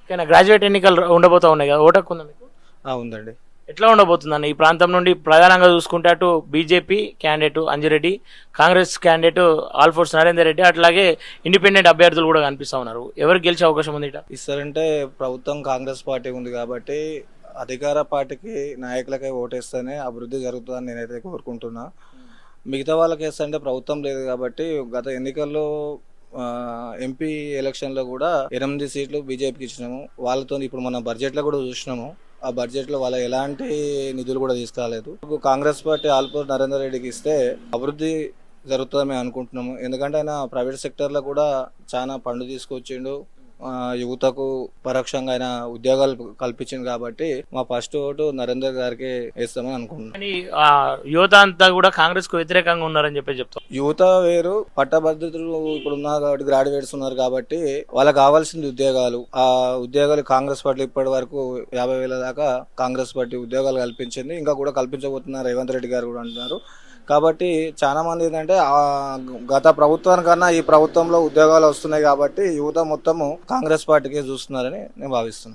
ఓకేనా, గ్రాడ్యుయేట్ ఎన్నికలు ఉండబోతా ఉన్నాయి కదా, ఓటు హక్కు ఉందా మీకు? ఉందండి. ఎట్లా ఉండబోతుందండి ఈ ప్రాంతం నుండి? ప్రధానంగా చూసుకుంటే అటు BJP candidate Anji Reddy, Congress candidate Alphores Narender Reddy, అట్లాగే ఇండిపెండెంట్ అభ్యర్థులు కూడా కనిపిస్తా ఉన్నారు. ఎవరు గెలిచే అవకాశం ఉంది ఇట? ఇస్తారంటే ప్రభుత్వం కాంగ్రెస్ పార్టీ ఉంది కాబట్టి అధికార పార్టీకి నాయకులకే ఓటేస్తేనే అభివృద్ధి జరుగుతుందని నేనైతే కోరుకుంటున్నా. మిగతా వాళ్ళకి వేస్తుంటే ప్రభుత్వం లేదు కాబట్టి గత ఎన్నికల్లో ఎంపీ ఎలక్షన్లో కూడా 8 సీట్లు బీజేపీకి ఇచ్చినాము. వాళ్ళతో ఇప్పుడు మన బడ్జెట్లో కూడా చూసినాము. ఆ బడ్జెట్లో వాళ్ళ ఎలాంటి నిధులు కూడా తీసుకురాలేదు. కాంగ్రెస్ పార్టీ ఆల్పోర్ నరేందర్ రెడ్డికి ఇస్తే అభివృద్ధి జరుగుతుందని మేము అనుకుంటున్నాము. ఎందుకంటే ఆయన ప్రైవేట్ సెక్టర్లో కూడా చాలా ఫండ్ తీసుకొచ్చిండు. యువతకు పరోక్షంగా ఆయన ఉద్యోగాలు కల్పించింది కాబట్టి మా ఫస్ట్ ఓటు నరేందర్ గారికి వేస్తామని అనుకుంటున్నాం. కానీ ఆ యువత అంతా కూడా కాంగ్రెస్ కు వ్యతిరేకంగా ఉన్నారని చెప్తాం. యువత వేరు, పట్టభద్రులు ఇప్పుడు ఉన్నారు కాబట్టి, గ్రాడ్యుయేట్స్ ఉన్నారు కాబట్టి వాళ్ళకి కావాల్సింది ఉద్యోగాలు. ఆ ఉద్యోగాలు కాంగ్రెస్ పార్టీ ఇప్పటి వరకు 50,000 దాకా కాంగ్రెస్ పార్టీ ఉద్యోగాలు కల్పించింది. ఇంకా కూడా కల్పించబోతున్నారు రేవంత్ రెడ్డి గారు కూడా అంటున్నారు. కాబట్టి చాలా మంది ఏంటంటే గత ప్రభుత్వానికన్నా ఈ ప్రభుత్వంలో ఉద్యోగాలు వస్తున్నాయి కాబట్టి యువత మొత్తము కాంగ్రెస్ పార్టీకే చూస్తున్నారని నేను భావిస్తున్నాను.